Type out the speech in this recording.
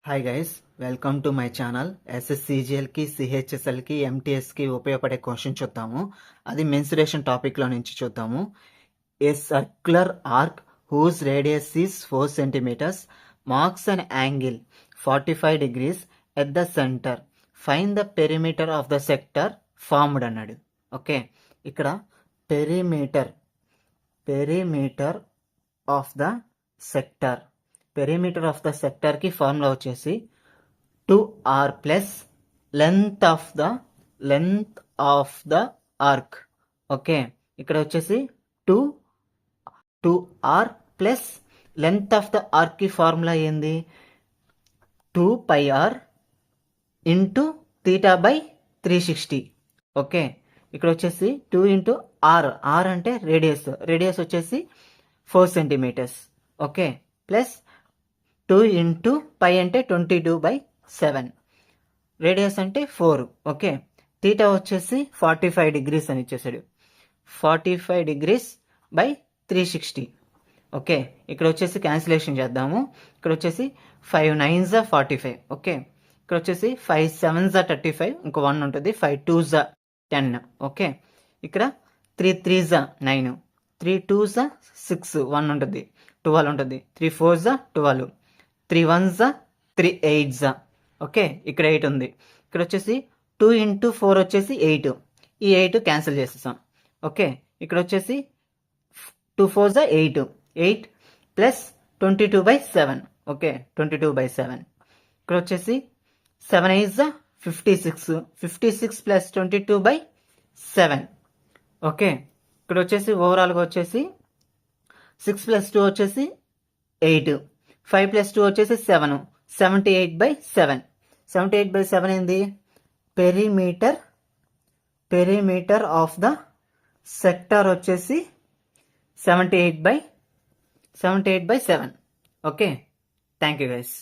Hi guys, welcome to my channel. ఎస్ఎస్సిజిఎల్కి, సిహెచ్ఎస్ఎల్కి, ఎంటీఎస్కి ఉపయోగపడే క్వశ్చన్ చూద్దాము. అది మెన్సురేషన్ టాపిక్లో నుంచి చూద్దాము. A circular arc whose radius is 4 centimeters marks an angle 45 degrees at the centre. Find the perimeter of the sector formed అన్నాడు. ఓకే, ఇక్కడ perimeter of the sector perimeter of the సెక్టర్కి formula వచ్చేసి 2r plus length of the arc. Okay, ఇక్కడ వచ్చేసి 2r plus length of the ఆర్క్కి formula ఏంది? 2πr into theta by 360. Okay, ఇక్కడ వచ్చేసి 2 ఇంటూ r అంటే రేడియస్ వచ్చేసి 4 centimeters. Okay, plus 2 into pi అంటే 22/7, రేడియస్ అంటే 4. ఓకే, తీటా వచ్చేసి 45 degrees అని ఇచ్చేసాడు. 45 degrees బై 360. ఓకే, ఇక్కడ వచ్చేసి క్యాన్సిలేషన్ చేద్దాము. ఇక్కడ వచ్చేసి 5 9s 45. ఓకే, ఇక్కడ వచ్చేసి 5 7s 35, ఇంకో 1 ఉంటుంది. 5 2s 10. ఓకే, ఇక్కడ 3 3s 9, 3 2s 6, 1 ఉంటుంది, 12 ఉంటుంది. 3 4s 12, 3 1s 3 8s. ఓకే, ఇక్కడ 8 ఉంది. ఇక్కడ వచ్చేసి 2 ఇంటూ 4 వచ్చేసి 8. ఈ 8 క్యాన్సిల్ చేసేసాం. ఓకే, ఇక్కడ వచ్చేసి 2 4s 8 ప్లస్ 22/7. ఓకే, 22/7. ఇక్కడ వచ్చేసి 7 8s 56 ప్లస్ 22/7. ఓకే, ఇక్కడ వచ్చేసి ఓవరాల్గా వచ్చేసి 6 ప్లస్ 2 వచ్చేసి 8, 5 ప్లస్ 2 వచ్చేసి 7, 78/7. 78/7 ఏంది? పెరిమీటర్ ఆఫ్ ద సెక్టర్ వచ్చేసి 78/7. Okay, thank you guys.